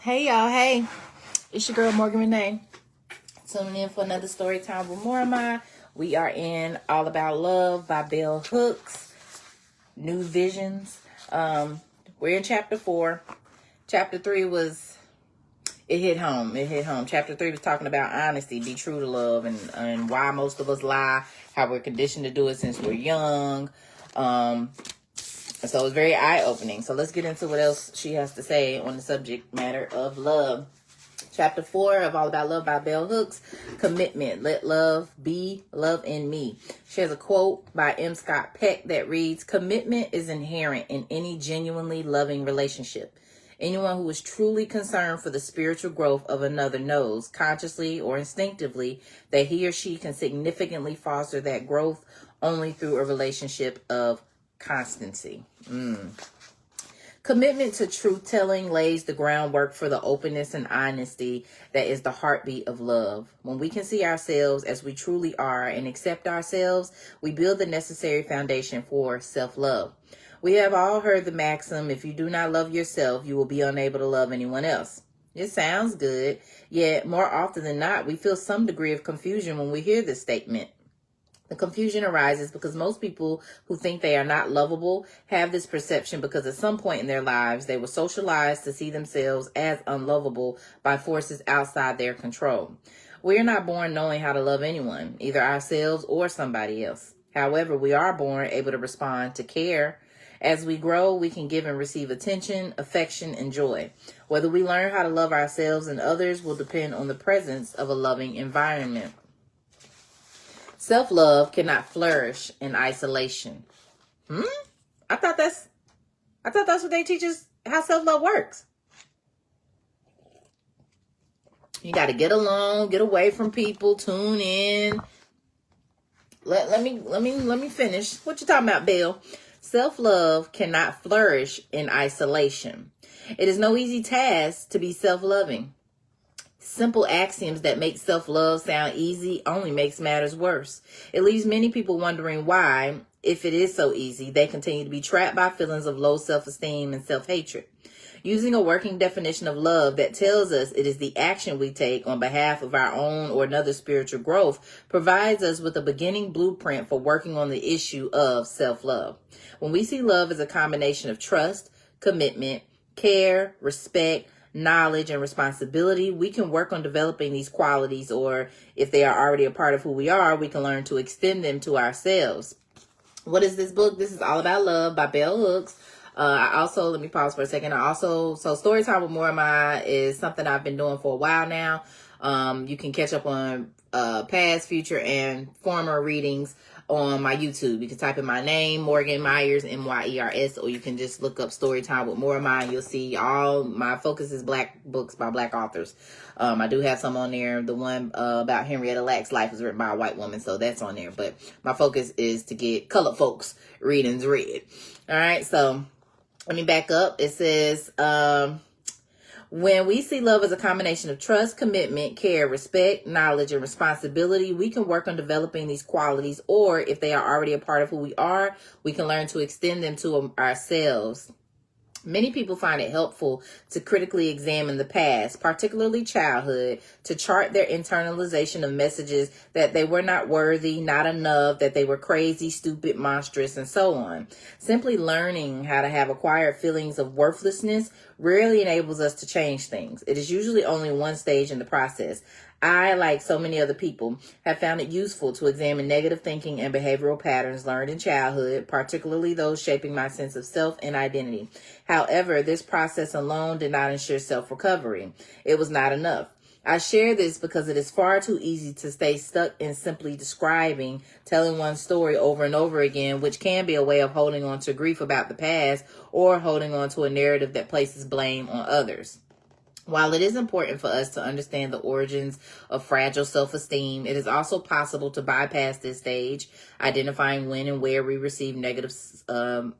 Hey y'all, hey, it's your girl Morgan Renee. Tuning in for another story time with Mormai. We are in All About Love by Bell Hooks, New Visions. We're in chapter 4. Chapter 3 was, it hit home. Chapter 3 was talking about honesty, be true to love, and why most of us lie, how we're conditioned to do it since we're young. So it's very eye-opening. So let's get into what else she has to say on the subject matter of love. Chapter 4 of All About Love by Bell Hooks, Commitment. Let love be love in me. She has a quote by M. Scott Peck that reads, commitment is inherent in any genuinely loving relationship. Anyone who is truly concerned for the spiritual growth of another knows, consciously or instinctively, that he or she can significantly foster that growth only through a relationship of constancy. Commitment to truth-telling lays the groundwork for the openness and honesty that is the heartbeat of love. When we can see ourselves as we truly are and accept ourselves, we build the necessary foundation for self-love. We have all heard the maxim, if you do not love yourself, you will be unable to love anyone else. It sounds good, yet more often than not, we feel some degree of confusion when we hear this statement. The confusion arises because most people who think they are not lovable have this perception because at some point in their lives, they were socialized to see themselves as unlovable by forces outside their control. We are not born knowing how to love anyone, either ourselves or somebody else. However, we are born able to respond to care. As we grow, we can give and receive attention, affection, and joy. Whether we learn how to love ourselves and others will depend on the presence of a loving environment. Self-love cannot flourish in isolation. I thought that's what they teach us, how self-love works. You got to get alone, get away from people, tune in. Let me finish. What you talking about, Bill? Self-love cannot flourish in isolation. It is no easy task to be self-loving. Simple axioms that make self-love sound easy only makes matters worse. It leaves many people wondering why, if it is so easy, they continue to be trapped by feelings of low self-esteem and self-hatred. Using a working definition of love that tells us it is the action we take on behalf of our own or another spiritual growth provides us with a beginning blueprint for working on the issue of self-love. When we see love as a combination of trust, commitment, care, respect, knowledge, and responsibility, we can work on developing these qualities, or if they are already a part of who we are, we can learn to extend them to ourselves. What is this book? This is All About Love by Bell Hooks. Let me pause for a second. So Storytime with Mormai is something I've been doing for a while now. You can catch up on past, future, and former readings on my YouTube. You can type in my name, Morgan Myers, Myers, or you can just look up Storytime with Mormai. You'll see all my focus is Black books by Black authors. I do have some on there. The one about Henrietta Lacks' life was written by a white woman, so that's on there. But my focus is to get colored folks readings read. All right, so let me back up. It says, when we see love as a combination of trust, commitment, care, respect, knowledge, and responsibility, we can work on developing these qualities, or if they are already a part of who we are, we can learn to extend them to ourselves. Many people find it helpful to critically examine the past, particularly childhood, to chart their internalization of messages that they were not worthy, not enough, that they were crazy, stupid, monstrous, and so on. Simply learning how to have acquired feelings of worthlessness rarely enables us to change things. It is usually only one stage in the process. I, like so many other people, have found it useful to examine negative thinking and behavioral patterns learned in childhood, particularly those shaping my sense of self and identity. However, this process alone did not ensure self-recovery. It was not enough. I share this because it is far too easy to stay stuck in simply telling one story over and over again, which can be a way of holding on to grief about the past or holding on to a narrative that places blame on others. While it is important for us to understand the origins of fragile self-esteem, it is also possible to bypass this stage, identifying when and where we receive negative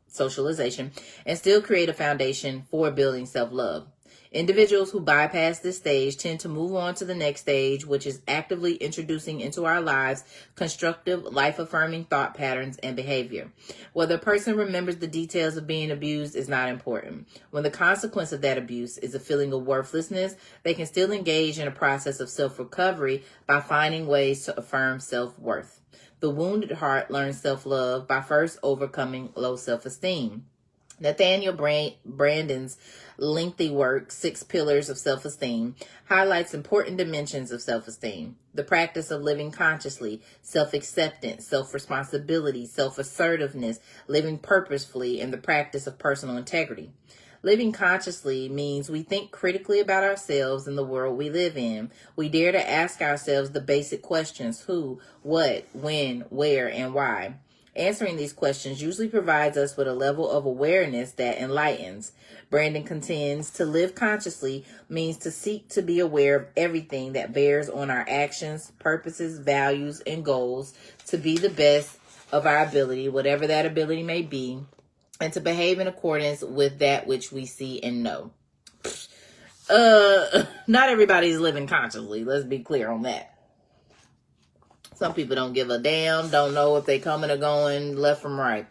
socialization, and still create a foundation for building self-love. Individuals who bypass this stage tend to move on to the next stage, which is actively introducing into our lives constructive, life-affirming thought patterns and behavior. Whether a person remembers the details of being abused is not important. When the consequence of that abuse is a feeling of worthlessness, they can still engage in a process of self-recovery by finding ways to affirm self-worth. The wounded heart learns self-love by first overcoming low self-esteem. Nathaniel Brandon's lengthy work, 6 Pillars of Self-Esteem, highlights important dimensions of self-esteem: the practice of living consciously, self-acceptance, self-responsibility, self-assertiveness, living purposefully, and the practice of personal integrity. Living consciously means we think critically about ourselves and the world we live in. We dare to ask ourselves the basic questions: who, what, when, where, and why. Answering these questions usually provides us with a level of awareness that enlightens. Brandon contends to live consciously means to seek to be aware of everything that bears on our actions, purposes, values, and goals, to be the best of our ability, whatever that ability may be, and to behave in accordance with that which we see and know. Not everybody's living consciously. Let's be clear on that. Some people don't give a damn, don't know if they coming or going left from right.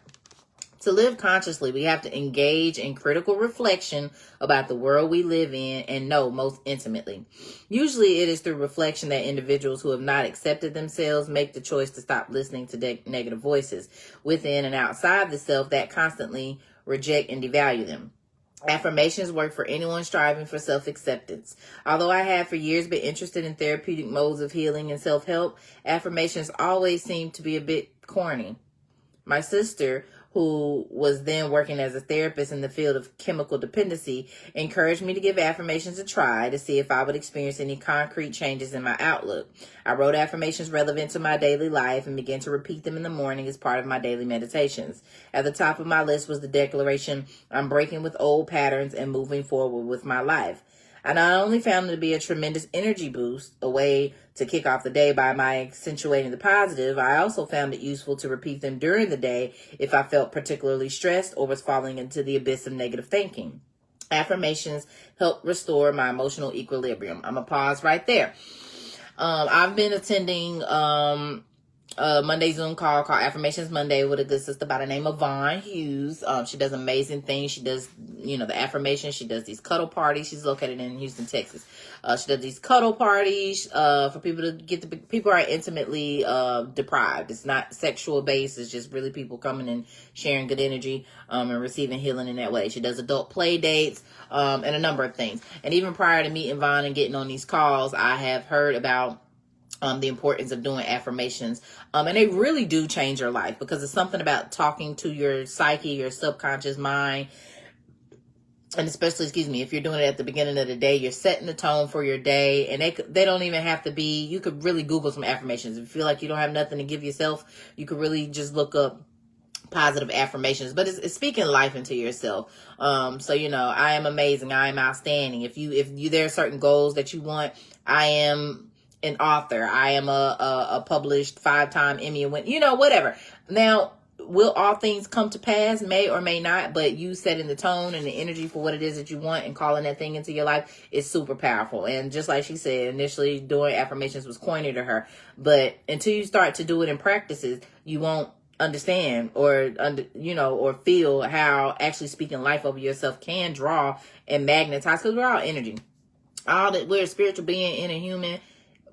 To live consciously, we have to engage in critical reflection about the world we live in and know most intimately. Usually it is through reflection that individuals who have not accepted themselves make the choice to stop listening to negative voices within and outside the self that constantly reject and devalue them. Affirmations work for anyone striving for self-acceptance. Although I have for years been interested in therapeutic modes of healing and self-help, affirmations always seem to be a bit corny. My sister, who was then working as a therapist in the field of chemical dependency, encouraged me to give affirmations a try to see if I would experience any concrete changes in my outlook. I wrote affirmations relevant to my daily life and began to repeat them in the morning as part of my daily meditations. At the top of my list was the declaration, I'm breaking with old patterns and moving forward with my life. I not only found it to be a tremendous energy boost, a way to kick off the day by my accentuating the positive, I also found it useful to repeat them during the day if I felt particularly stressed or was falling into the abyss of negative thinking. Affirmations help restore my emotional equilibrium. I'm going to pause right there. I've been attending Monday Zoom call called Affirmations Monday with a good sister by the name of Vaughn Hughes. She does amazing things. She does, the affirmations. She does these cuddle parties. She's located in Houston, Texas. She does these cuddle parties for people to people who are intimately deprived. It's not sexual based. It's just really people coming and sharing good energy and receiving healing in that way. She does adult play dates and a number of things. And even prior to meeting Vaughn and getting on these calls, I have heard about the importance of doing affirmations. And they really do change your life because it's something about talking to your psyche, your subconscious mind. And especially, if you're doing it at the beginning of the day, you're setting the tone for your day. And they don't even have to be, you could really Google some affirmations. If you feel like you don't have nothing to give yourself, you could really just look up positive affirmations, but it's speaking life into yourself. So I am amazing. I am outstanding. If there are certain goals that you want, I am an author. I am a published 5-time Emmy winner, whatever. Now, will all things come to pass? May or may not, but you setting the tone and the energy for what it is that you want and calling that thing into your life is super powerful. And just like she said, initially doing affirmations was corny to her, but until you start to do it in practices, you won't understand or feel how actually speaking life over yourself can draw and magnetize, because we're all energy. We're a spiritual being in a human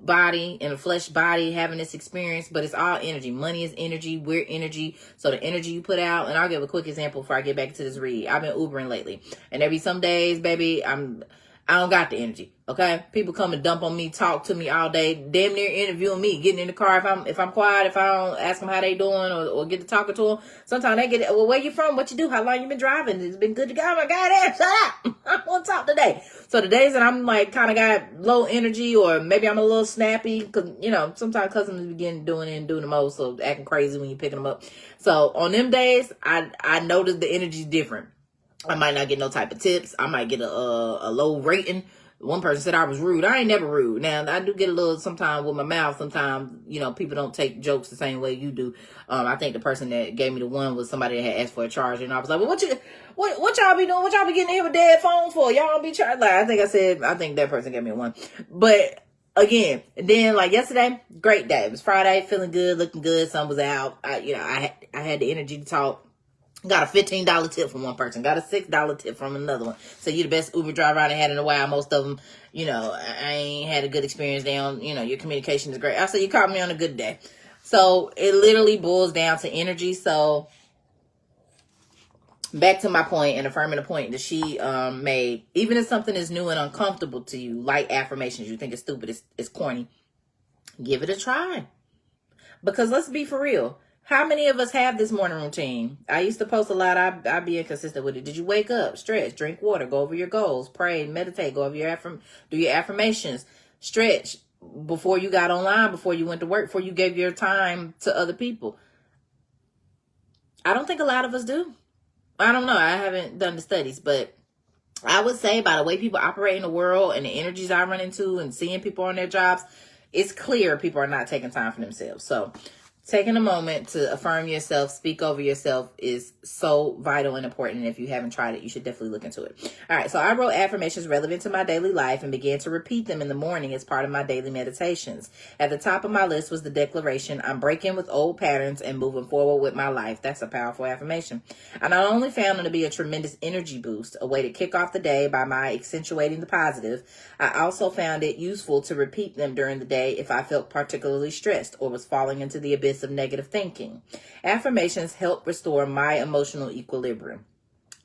body, in a flesh body, having this experience, but it's all energy. Money is energy. We're energy. So the energy you put out, and I'll give a quick example before I get back to this read. I've been Ubering lately, and there be some days, baby, I don't got the energy. Okay, people come and dump on me, talk to me all day, damn near interviewing me, getting in the car. If I'm quiet, if I don't ask them how they doing or get to talking to them, sometimes they get, well, where you from? What you do? How long you been driving? It's been good to go. Oh my God, shut up! I'm on top today. So the days that I'm like kind of got low energy, or maybe I'm a little snappy, because sometimes customers begin doing the most, so acting crazy when you picking them up. So on them days, I notice the energy's different. I might not get no type of tips. I might get a low rating One person said I was rude. I ain't never rude. Now, I do get a little sometimes with my mouth. Sometimes, people don't take jokes the same way you do. I think the person that gave me the one was somebody that had asked for a charge. And I was like, well, what y'all be doing? What y'all be getting here with dead phones for? Y'all don't be charged. Like, I think that person gave me one. But again, then like yesterday, great day. It was Friday, feeling good, looking good. Sun was out. I had the energy to talk. Got a $15 tip from one person. Got a $6 tip from another one. So you're the best Uber driver I had in a while. Most of them, I ain't had a good experience. Your communication is great. I said, you caught me on a good day. So it literally boils down to energy. So back to my point and affirming the point that she made. Even if something is new and uncomfortable to you, like affirmations, you think it's stupid, it's corny, give it a try. Because let's be for real. How many of us have this morning routine? I used to post a lot. I'd be inconsistent with it. Did you wake up, stretch, drink water, go over your goals, pray, meditate, go over do your affirmations, stretch before you got online, before you went to work, before you gave your time to other people? I don't think a lot of us do. I don't know. I haven't done the studies, but I would say by the way people operate in the world and the energies I run into and seeing people on their jobs, it's clear people are not taking time for themselves. So taking a moment to affirm yourself, speak over yourself is so vital and important. And if you haven't tried it, you should definitely look into it. All right. So I wrote affirmations relevant to my daily life and began to repeat them in the morning as part of my daily meditations. At the top of my list was the declaration, I'm breaking with old patterns and moving forward with my life. That's a powerful affirmation. I not only found them to be a tremendous energy boost, a way to kick off the day by my accentuating the positive, I also found it useful to repeat them during the day if I felt particularly stressed or was falling into the abyss of negative thinking. Affirmations help restore my emotional equilibrium.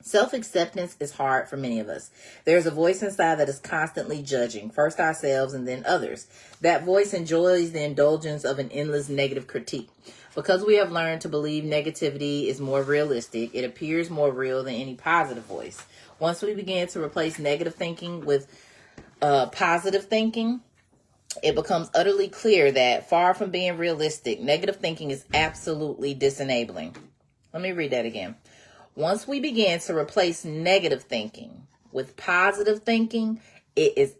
Self-acceptance is hard for many of us. There's a voice inside that is constantly judging, first ourselves and then others. That voice enjoys the indulgence of an endless negative critique. Because we have learned to believe negativity is more realistic, it appears more real than any positive voice. Once we begin to replace negative thinking with positive thinking, it becomes utterly clear that far from being realistic, negative thinking is absolutely disenabling. Let me read that again. Once we begin to replace negative thinking with positive thinking, it is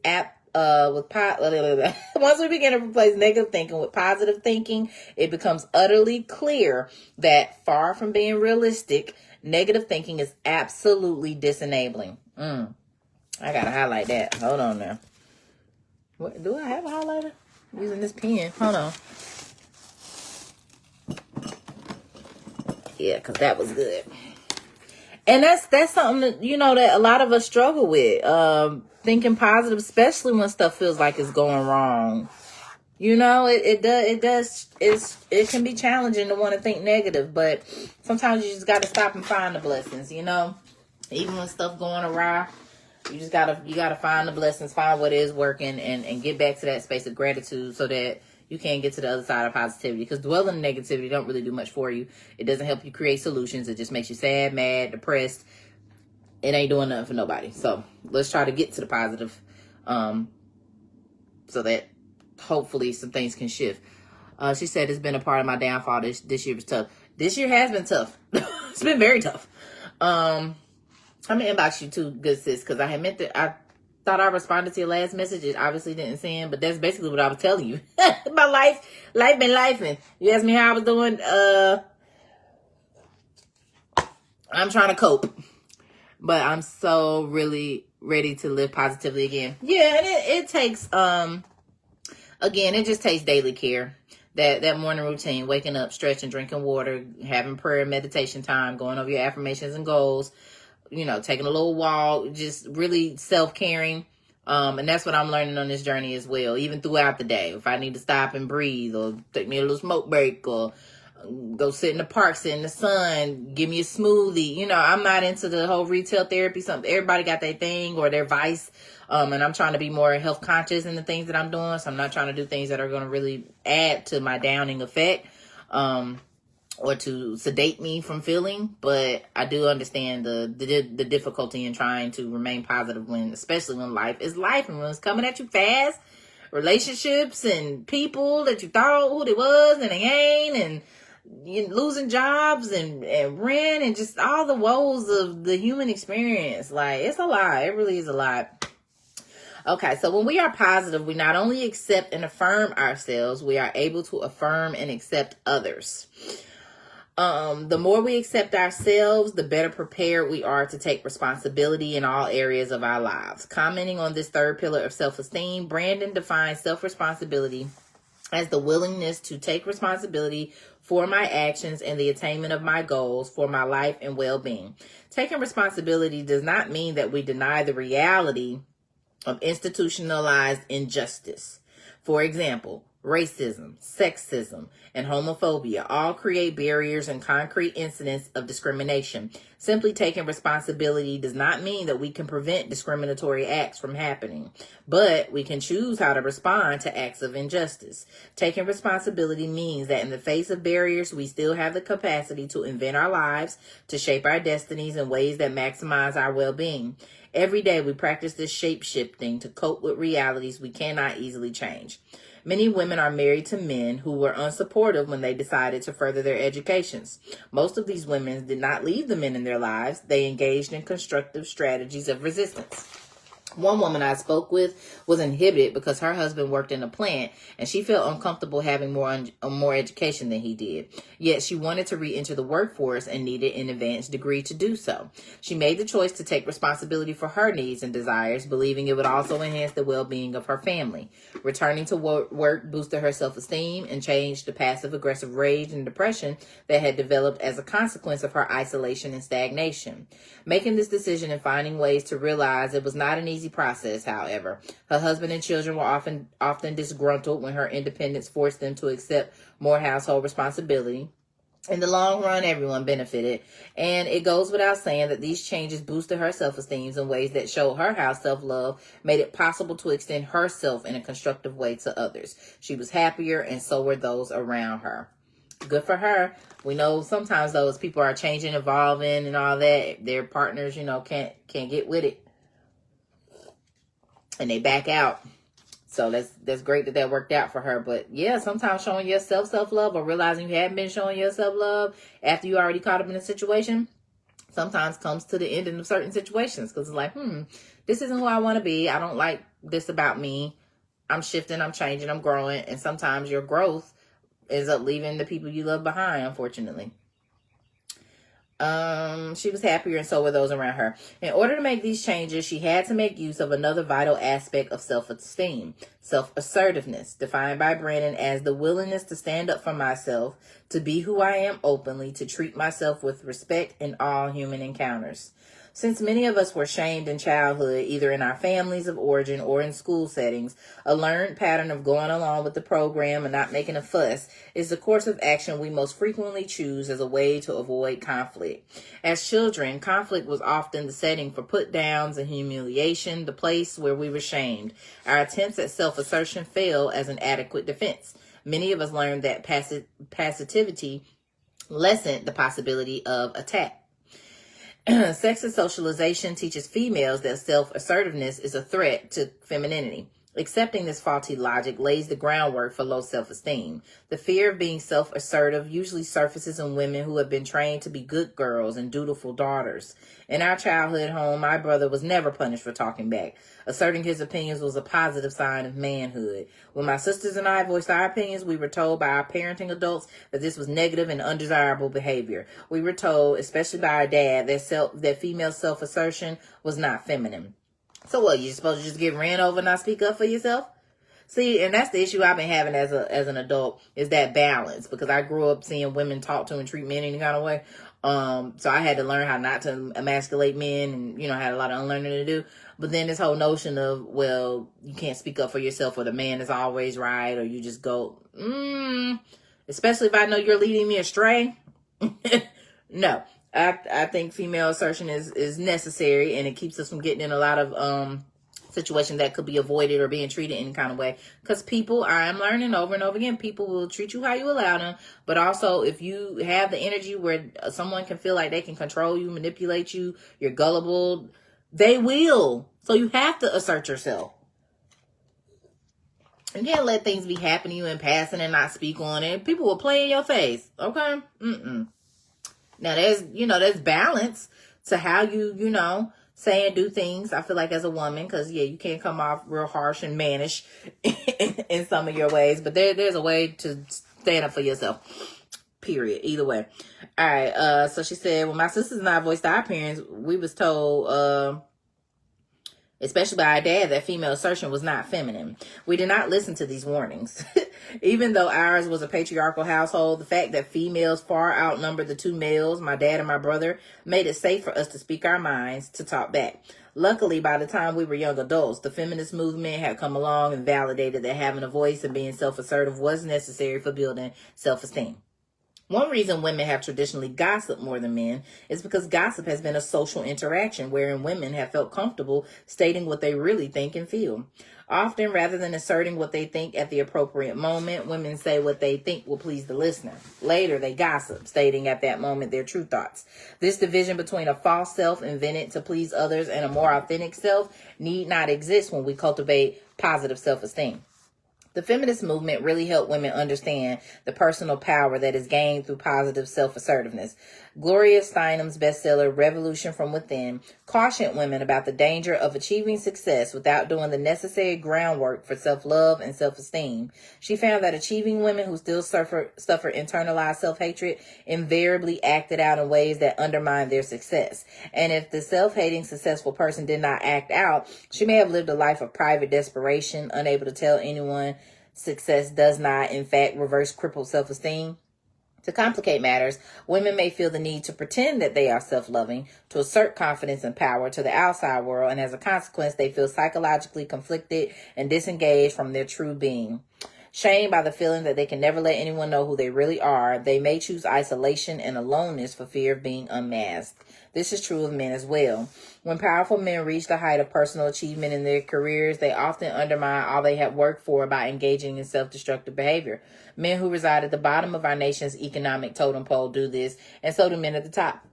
once we begin to replace negative thinking with positive thinking, it becomes utterly clear that far from being realistic, negative thinking is absolutely disenabling. I gotta highlight that. Hold on now. What, do I have a highlighter? I'm using this pen. Hold on. Yeah, because that was good. And that's something that, that a lot of us struggle with. Thinking positive, especially when stuff feels like it's going wrong. It can be challenging to want to think negative, but sometimes you just got to stop and find the blessings, even when stuff going awry. You just gotta find the blessings, find what is working, and get back to that space of gratitude so that you can get to the other side of positivity. Because dwelling in negativity don't really do much for you. It doesn't help you create solutions. It just makes you sad, mad, depressed. It ain't doing nothing for nobody. So let's try to get to the positive, so that hopefully some things can shift. She said it's been a part of my downfall. This year was tough. This year has been tough. It's been very tough. I'm going to inbox you too, good sis, because I thought I responded to your last message. It obviously didn't send, but that's basically what I was telling you. My life been lifing. You asked me how I was doing. I'm trying to cope, but I'm so really ready to live positively again. Yeah, and it takes, again, it just takes daily care. That morning routine, waking up, stretching, drinking water, having prayer, meditation time, going over your affirmations and goals, taking a little walk, just really self-caring. And that's what I'm learning on this journey as well, even throughout the day. If I need to stop and breathe or take me a little smoke break or go sit in the park, sit in the sun, give me a smoothie. I'm not into the whole retail therapy. Everybody got their thing or their vice. And I'm trying to be more health conscious in the things that I'm doing. So I'm not trying to do things that are going to really add to my downing effect. Or to sedate me from feeling, but I do understand the difficulty in trying to remain positive especially when life is life and when it's coming at you fast. Relationships and people that you thought who they was and they ain't, and you losing jobs and rent and just all the woes of the human experience. Like, it's a lot. It really is a lot. Okay, so when we are positive, we not only accept and affirm ourselves, we are able to affirm and accept others. The more we accept ourselves, the better prepared we are to take responsibility in all areas of our lives. Commenting on this third pillar of self-esteem, Brandon defines self-responsibility as the willingness to take responsibility for my actions and the attainment of my goals for my life and well-being. Taking responsibility does not mean that we deny the reality of institutionalized injustice. For example, racism, sexism, and homophobia all create barriers and concrete incidents of discrimination. Simply taking responsibility does not mean that we can prevent discriminatory acts from happening, but we can choose how to respond to acts of injustice. Taking responsibility means that in the face of barriers, we still have the capacity to invent our lives, to shape our destinies in ways that maximize our well-being. Every day we practice this shape-shifting to cope with realities we cannot easily change. Many women are married to men who were unsupportive when they decided to further their educations. Most of these women did not leave the men in their lives. They engaged in constructive strategies of resistance. One woman I spoke with was inhibited because her husband worked in a plant and she felt uncomfortable having more education than he did. Yet she wanted to re-enter the workforce and needed an advanced degree to do so. She made the choice to take responsibility for her needs and desires, believing it would also enhance the well-being of her family. Returning to work boosted her self-esteem and changed the passive-aggressive rage and depression that had developed as a consequence of her isolation and stagnation. Making this decision and finding ways to realize it was not an easy process, however. Her husband and children were often disgruntled when her independence forced them to accept more household responsibility. In the long run, everyone benefited, and it goes without saying that these changes boosted her self-esteem in ways that showed her how self-love made it possible to extend herself in a constructive way to others. She was happier, and so were those around her. Good for her. We know sometimes those people are changing, evolving, and all that. Their partners, can't get with it, and they back out. So that's great that worked out for her. But yeah, sometimes showing yourself self-love or realizing you haven't been showing yourself love after you already caught up in a situation sometimes comes to the end of certain situations, because it's like, this isn't who I want to be. I don't like this about me. I'm shifting, I'm changing, I'm growing. And sometimes your growth ends up leaving the people you love behind, unfortunately. She was happier, and so were those around her. In order to make these changes, she had to make use of another vital aspect of self-esteem, self-assertiveness, defined by Brandon as the willingness to stand up for myself, to be who I am openly, to treat myself with respect in all human encounters. Since many of us were shamed in childhood, either in our families of origin or in school settings, a learned pattern of going along with the program and not making a fuss is the course of action we most frequently choose as a way to avoid conflict. As children, conflict was often the setting for put-downs and humiliation, the place where we were shamed. Our attempts at self-assertion failed as an adequate defense. Many of us learned that passivity lessened the possibility of attack. Sexist socialization teaches females that self-assertiveness is a threat to femininity. Accepting this faulty logic lays the groundwork for low self-esteem. The fear of being self-assertive usually surfaces in women who have been trained to be good girls and dutiful daughters. In our childhood home, my brother was never punished for talking back. Asserting his opinions was a positive sign of manhood. When my sisters and I voiced our opinions, we were told by our parenting adults that this was negative and undesirable behavior. We were told, especially by our dad, that female self-assertion was not feminine. So what, you're supposed to just get ran over and not speak up for yourself? See, and that's the issue I've been having as an adult, is that balance. Because I grew up seeing women talk to and treat men any kind of way. So I had to learn how not to emasculate men, and, had a lot of unlearning to do. But then this whole notion of, well, you can't speak up for yourself, or the man is always right, or you just go, especially if I know you're leading me astray. No. I think female assertion is necessary, and it keeps us from getting in a lot of situations that could be avoided or being treated any kind of way. Because people, I'm learning over and over again, people will treat you how you allow them. But also, if you have the energy where someone can feel like they can control you, manipulate you, you're gullible, they will. So you have to assert yourself. You can't let things be happening to you in passing and not speak on it. People will play in your face. Okay? Now there's balance to how you say and do things, I feel like, as a woman, because, yeah, you can't come off real harsh and mannish in some of your ways, but there's a way to stand up for yourself, period, either way. All right, so she said, when my sisters and I voiced our parents, we was told, especially by our dad, that female assertion was not feminine. We did not listen to these warnings. Even though ours was a patriarchal household, the fact that females far outnumbered the two males, my dad and my brother, made it safe for us to speak our minds, to talk back. Luckily, by the time we were young adults, the feminist movement had come along and validated that having a voice and being self-assertive was necessary for building self-esteem. One reason women have traditionally gossiped more than men is because gossip has been a social interaction wherein women have felt comfortable stating what they really think and feel. Often, rather than asserting what they think at the appropriate moment, women say what they think will please the listener. Later, they gossip, stating at that moment their true thoughts. This division between a false self invented to please others and a more authentic self need not exist when we cultivate positive self-esteem. The feminist movement really helped women understand the personal power that is gained through positive self-assertiveness. Gloria Steinem's bestseller, Revolution from Within, cautioned women about the danger of achieving success without doing the necessary groundwork for self-love and self-esteem. She found that achieving women who still suffer internalized self-hatred invariably acted out in ways that undermined their success. And if the self-hating successful person did not act out, she may have lived a life of private desperation, unable to tell anyone success does not, in fact, reverse crippled self-esteem. To complicate matters, women may feel the need to pretend that they are self-loving, to assert confidence and power to the outside world, and as a consequence, they feel psychologically conflicted and disengaged from their true being. Shamed by the feeling that they can never let anyone know who they really are, they may choose isolation and aloneness for fear of being unmasked. This is true of men as well. When powerful men reach the height of personal achievement in their careers, they often undermine all they have worked for by engaging in self-destructive behavior. Men who reside at the bottom of our nation's economic totem pole do this, and so do men at the top.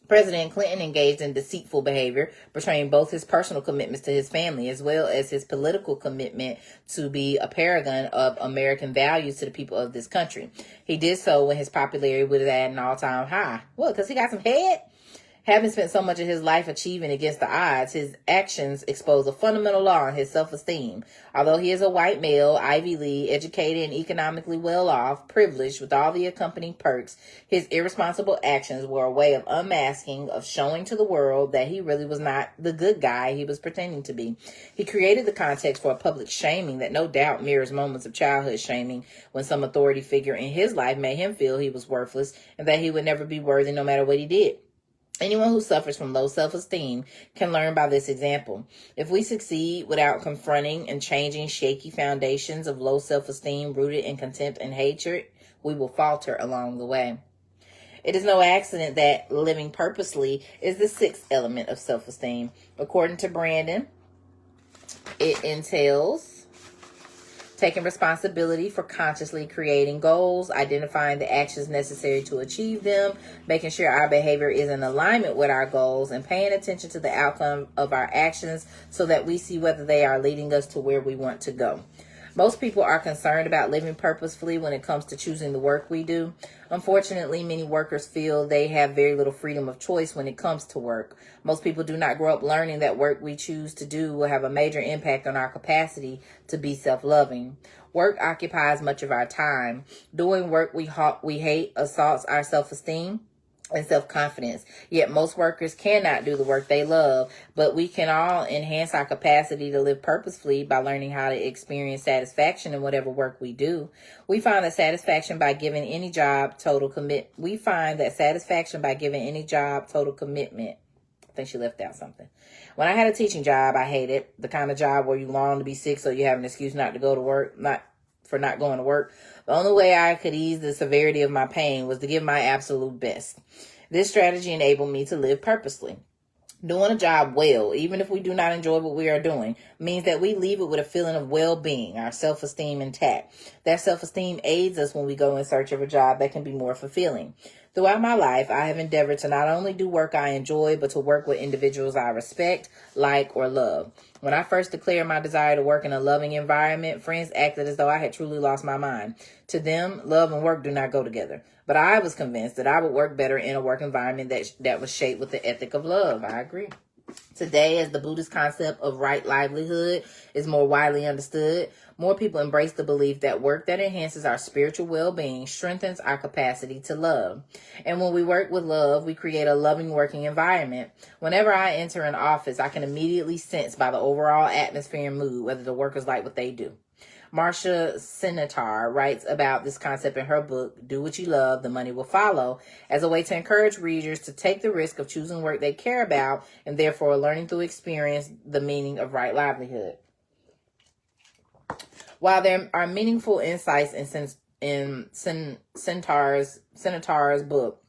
President Clinton engaged in deceitful behavior, betraying both his personal commitments to his family as well as his political commitment to be a paragon of American values to the people of this country. He did so when his popularity was at an all-time high. What, because he got some head? Having spent so much of his life achieving against the odds, his actions expose a fundamental law in his self-esteem. Although he is a white male, Ivy League, educated and economically well-off, privileged with all the accompanying perks, his irresponsible actions were a way of unmasking, of showing to the world that he really was not the good guy he was pretending to be. He created the context for a public shaming that no doubt mirrors moments of childhood shaming when some authority figure in his life made him feel he was worthless and that he would never be worthy no matter what he did. Anyone who suffers from low self-esteem can learn by this example. If we succeed without confronting and changing shaky foundations of low self-esteem rooted in contempt and hatred, we will falter along the way. It is no accident that living purposely is the sixth element of self-esteem. According to Brandon, it entails taking responsibility for consciously creating goals, identifying the actions necessary to achieve them, making sure our behavior is in alignment with our goals, and paying attention to the outcome of our actions so that we see whether they are leading us to where we want to go. Most people are concerned about living purposefully when it comes to choosing the work we do. Unfortunately, many workers feel they have very little freedom of choice when it comes to work. Most people do not grow up learning that work we choose to do will have a major impact on our capacity to be self-loving. Work occupies much of our time. Doing work we hate assaults our self-esteem and self-confidence. Yet most workers cannot do the work they love, but we can all enhance our capacity to live purposefully by learning how to experience satisfaction in whatever work we do. We find that satisfaction by giving any job total commitment. I think she left out something. When I had a teaching job, I hated the kind of job where you long to be sick so you have an excuse not to go to work, not going to work. The only way I could ease the severity of my pain was to give my absolute best. This strategy enabled me to live purposely. Doing a job well, even if we do not enjoy what we are doing, means that we leave it with a feeling of well-being, our self-esteem intact. That self-esteem aids us when we go in search of a job that can be more fulfilling. Throughout my life, I have endeavored to not only do work I enjoy, but to work with individuals I respect, like, or love. When I first declared my desire to work in a loving environment, friends acted as though I had truly lost my mind. To them, love and work do not go together. But I was convinced that I would work better in a work environment that was shaped with the ethic of love. I agree. Today, as the Buddhist concept of right livelihood is more widely understood, more people embrace the belief that work that enhances our spiritual well-being strengthens our capacity to love. And when we work with love, we create a loving working environment. Whenever I enter an office, I can immediately sense by the overall atmosphere and mood whether the workers like what they do. Marcia Sinitar writes about this concept in her book, Do What You Love, The Money Will Follow, as a way to encourage readers to take the risk of choosing work they care about and therefore learning through experience the meaning of right livelihood. While there are meaningful insights in Sinitar's book,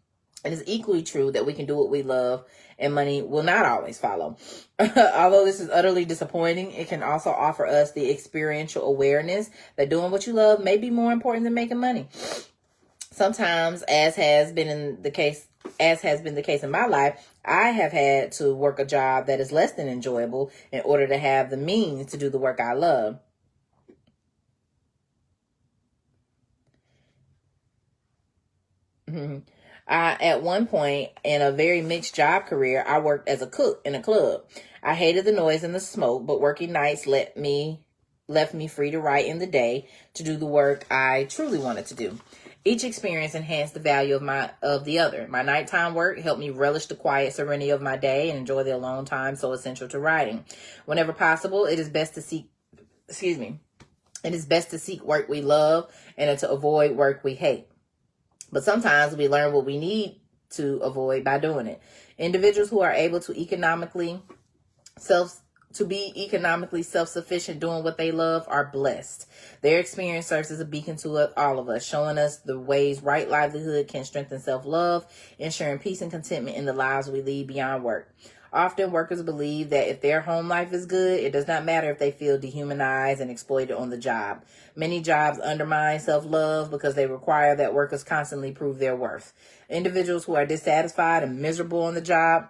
it is equally true that we can do what we love and money will not always follow. Although this is utterly disappointing, it can also offer us the experiential awareness that doing what you love may be more important than making money. Sometimes, as has been the case in my life, I have had to work a job that is less than enjoyable in order to have the means to do the work I love. At one point in a very mixed job career, I worked as a cook in a club. I hated the noise and the smoke, but working nights left me free to write in the day to do the work I truly wanted to do. Each experience enhanced the value of the other. My nighttime work helped me relish the quiet serenity of my day and enjoy the alone time so essential to writing. Whenever possible, it is best to seek work we love and to avoid work we hate. But sometimes we learn what we need to avoid by doing it. Individuals who are able to be economically self-sufficient doing what they love are blessed. Their experience serves as a beacon to all of us, showing us the ways right livelihood can strengthen self-love, ensuring peace and contentment in the lives we lead beyond work. Often workers believe that if their home life is good, it does not matter if they feel dehumanized and exploited on the job. Many jobs undermine self-love because they require that workers constantly prove their worth. Individuals who are dissatisfied and miserable on the job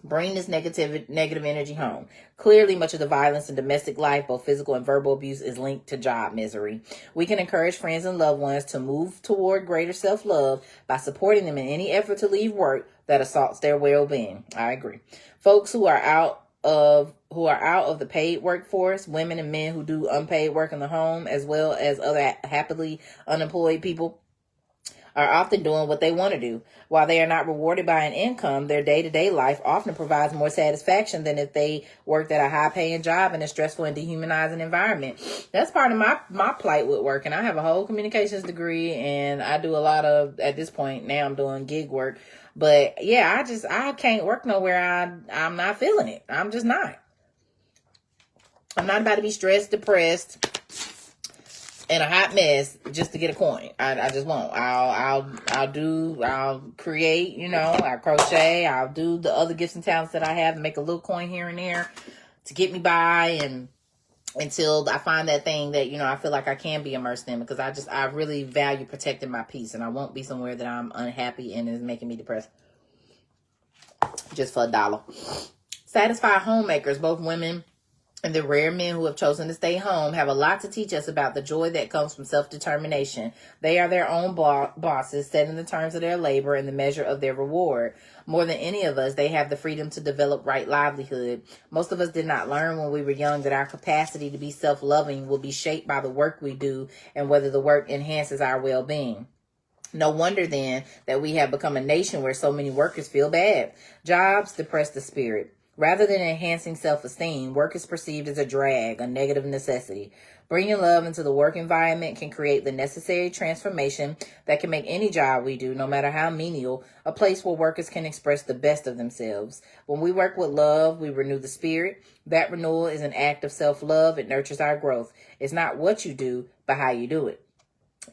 bring this negative energy home. Clearly, much of the violence in domestic life, both physical and verbal abuse, is linked to job misery. We can encourage friends and loved ones to move toward greater self-love by supporting them in any effort to leave work that assaults their well-being. I agree. Folks who are out of the paid workforce, women and men who do unpaid work in the home, as well as other happily unemployed people, are often doing what they want to do. While they are not rewarded by an income, their day-to-day life often provides more satisfaction than if they worked at a high-paying job in a stressful and dehumanizing environment. That's part of my plight with work. And I have a whole communications degree, and I do a lot of, at this point, now I'm doing gig work. But yeah, I can't work nowhere I'm not feeling it. I'm just not. I'm not about to be stressed, depressed, and a hot mess just to get a coin. I just won't. I'll create, I'll crochet. I'll do the other gifts and talents that I have and make a little coin here and there to get me by, and until I find that thing that, I feel like I can be immersed in, because I really value protecting my peace, and I won't be somewhere that I'm unhappy and is making me depressed just for $1. Satisfied homemakers, both women and the rare men who have chosen to stay home, have a lot to teach us about the joy that comes from self-determination. They are their own bosses, setting the terms of their labor and the measure of their reward. More than any of us, they have the freedom to develop right livelihood. Most of us did not learn when we were young that our capacity to be self-loving will be shaped by the work we do and whether the work enhances our well-being. No wonder then that we have become a nation where so many workers feel bad. Jobs depress the spirit. Rather than enhancing self-esteem, work is perceived as a drag, a negative necessity. Bringing love into the work environment can create the necessary transformation that can make any job we do, no matter how menial, a place where workers can express the best of themselves. When we work with love, we renew the spirit. That renewal is an act of self-love. It nurtures our growth. It's not what you do, but how you do it.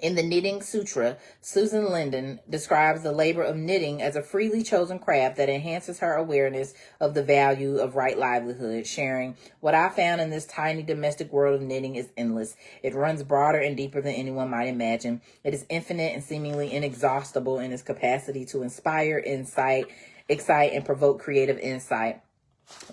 In the Knitting Sutra, Susan Linden describes the labor of knitting as a freely chosen craft that enhances her awareness of the value of right livelihood, sharing, "What I found in this tiny domestic world of knitting is endless. It runs broader and deeper than anyone might imagine. It is infinite and seemingly inexhaustible in its capacity to inspire, excite, and provoke creative insight."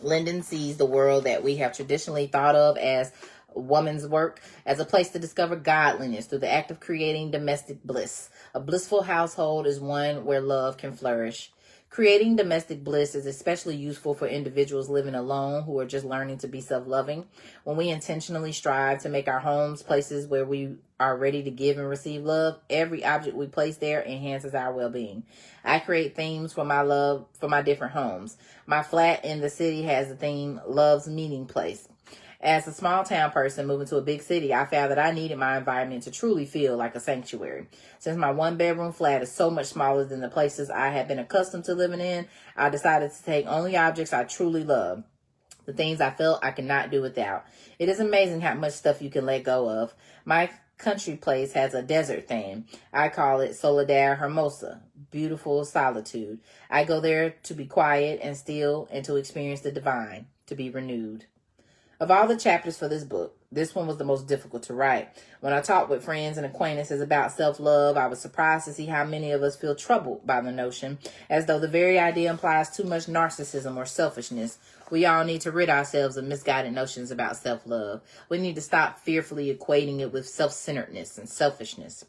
Linden sees the world that we have traditionally thought of as woman's work as a place to discover godliness through the act of creating domestic bliss. A blissful household is one where love can flourish. Creating domestic bliss is especially useful for individuals living alone who are just learning to be self-loving. When we intentionally strive to make our homes places where we are ready to give and receive love, every object we place there enhances our well-being. I create themes for my different homes. My flat in the city has the theme Love's Meeting Place. As a small town person moving to a big city, I found that I needed my environment to truly feel like a sanctuary. Since my one-bedroom flat is so much smaller than the places I had been accustomed to living in, I decided to take only objects I truly love, the things I felt I could not do without. It is amazing how much stuff you can let go of. My country place has a desert theme. I call it Soledad Hermosa, beautiful solitude. I go there to be quiet and still and to experience the divine, to be renewed. Of all the chapters for this book, this one was the most difficult to write. When I talked with friends and acquaintances about self-love, I was surprised to see how many of us feel troubled by the notion, as though the very idea implies too much narcissism or selfishness. We all need to rid ourselves of misguided notions about self-love. We need to stop fearfully equating it with self-centeredness and selfishness.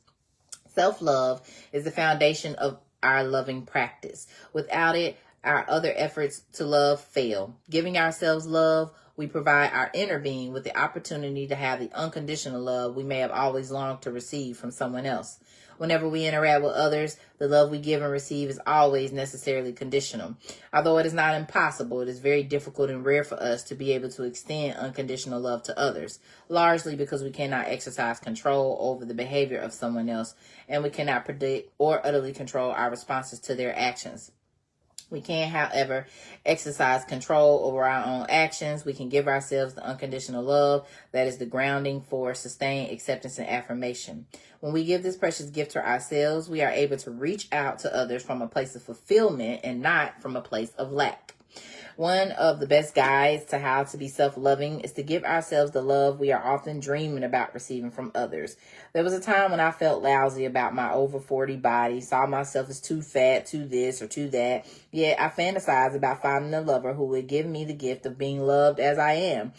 Self-love is the foundation of our loving practice. Without it, our other efforts to love fail. Giving ourselves love, we provide our inner being with the opportunity to have the unconditional love we may have always longed to receive from someone else. Whenever we interact with others, the love we give and receive is always necessarily conditional. Although it is not impossible, it is very difficult and rare for us to be able to extend unconditional love to others, largely because we cannot exercise control over the behavior of someone else, and we cannot predict or utterly control our responses to their actions. We can, however, exercise control over our own actions. We can give ourselves the unconditional love that is the grounding for sustained acceptance and affirmation. When we give this precious gift to ourselves, we are able to reach out to others from a place of fulfillment and not from a place of lack. One of the best guides to how to be self-loving is to give ourselves the love we are often dreaming about receiving from others. There was a time when I felt lousy about my over 40 body, saw myself as too fat, too this or too that. Yet I fantasized about finding a lover who would give me the gift of being loved as I am.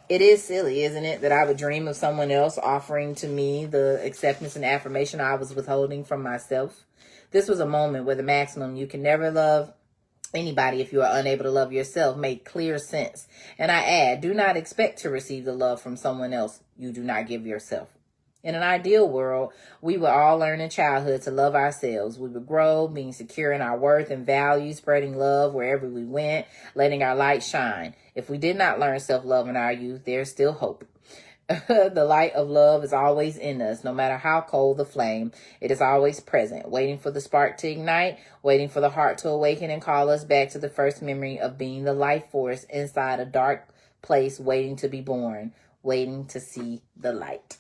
It is silly, isn't it, that I would dream of someone else offering to me the acceptance and affirmation I was withholding from myself. This was a moment where the maximum "you can never love anybody if you are unable to love yourself" made clear sense. And I add, do not expect to receive the love from someone else you do not give yourself. In an ideal world, we would all learn in childhood to love ourselves. We would grow, being secure in our worth and value, spreading love wherever we went, letting our light shine. If we did not learn self-love in our youth, there's still hope. The light of love is always in us, no matter how cold the flame. It is always present, waiting for the spark to ignite, waiting for the heart to awaken and call us back to the first memory of being the life force inside a dark place, waiting to be born, waiting to see the light.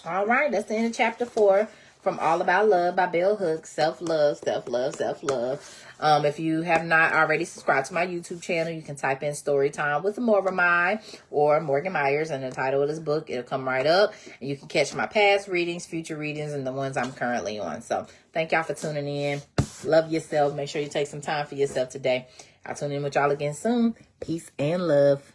All right, that's the end of chapter 4 from All About Love by Bell Hooks. Self-love, self-love, self-love. If you have not already subscribed to my YouTube channel, you can type in Storytime with Maura Mai or Morgan Myers and the title of this book. It'll come right up. And you can catch my past readings, future readings, and the ones I'm currently on. So thank y'all for tuning in. Love yourself. Make sure you take some time for yourself today. I'll tune in with y'all again soon. Peace and love.